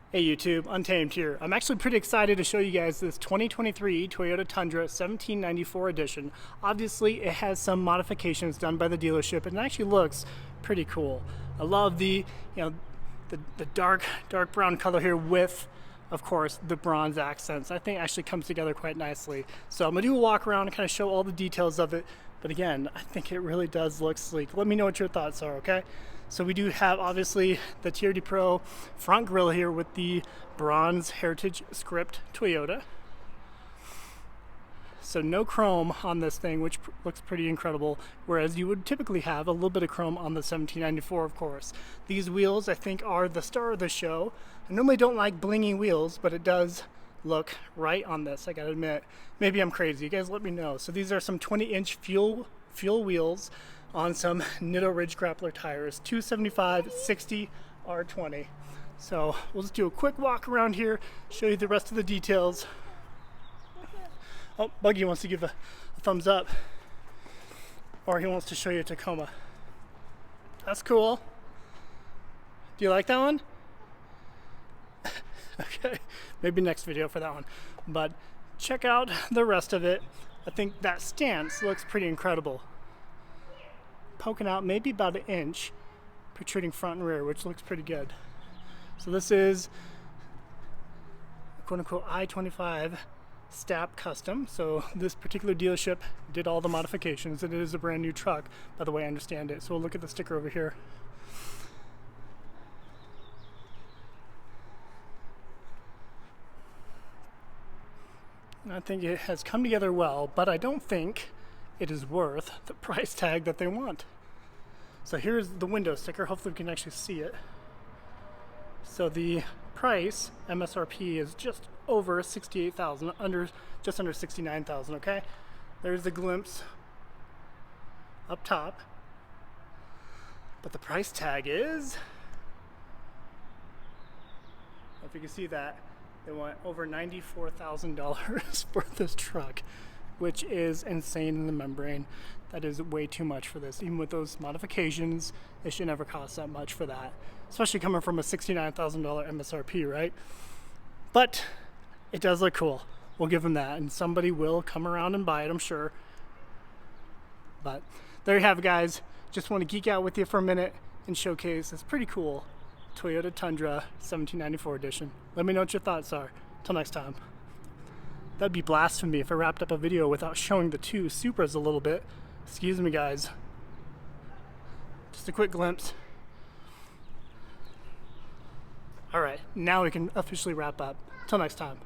Hey YouTube, Untamed here. I'm actually pretty excited to show you guys this 2023 Toyota Tundra 1794 edition. Obviously it has some modifications done by the dealership and it actually looks pretty cool. I love the the dark brown color here with, of course, the bronze accents. I think it actually comes together quite nicely. So I'm gonna do a walk around and kind of show all the details of it. But again, I think it really does look sleek. Let me know what your thoughts are, okay? So we do have obviously the TRD Pro front grille here with the bronze heritage script Toyota. So no chrome on this thing, which looks pretty incredible, whereas you would typically have a little bit of chrome on the 1794, of course. These wheels, I think, are the star of the show. I normally don't like blingy wheels, but it does look right on this, I gotta admit. Maybe I'm crazy, you guys let me know. So these are some 20-inch fuel wheels on some Nitto Ridge Grappler tires, 275/60 R20. So we'll just do a quick walk around here, show you the rest of the details. Oh, Buggy wants to give a thumbs up, or he wants to show you a Tacoma. That's cool. Do you like that one? Okay, maybe next video for that one. But check out the rest of it. I think that stance looks pretty incredible. Poking out maybe about an inch, protruding front and rear, which looks pretty good. So this is quote unquote I-25 Stap Custom. So this particular dealership did all the modifications. It is a brand new truck, by the way I understand it. So we'll look at the sticker over here. I think it has come together well, but I don't think it is worth the price tag that they want. So here's the window sticker. Hopefully we can actually see it. So the price, MSRP, is just over 68,000, just under 69,000, okay? There's the glimpse up top. But the price tag is, if you can see that, they want over $94,000 for this truck, which is insane in the membrane. That is way too much for this. Even with those modifications, it should never cost that much for that, especially coming from a $69,000 MSRP, right? But it does look cool. We'll give them that, and somebody will come around and buy it, I'm sure. But there you have it, guys. Just want to geek out with you for a minute and showcase this pretty cool Toyota Tundra 1794 edition. Let me know what your thoughts are. Till next time. That'd be blasphemy if I wrapped up a video without showing the two Supras a little bit. Excuse me, guys. Just a quick glimpse. Alright, now we can officially wrap up. Till next time.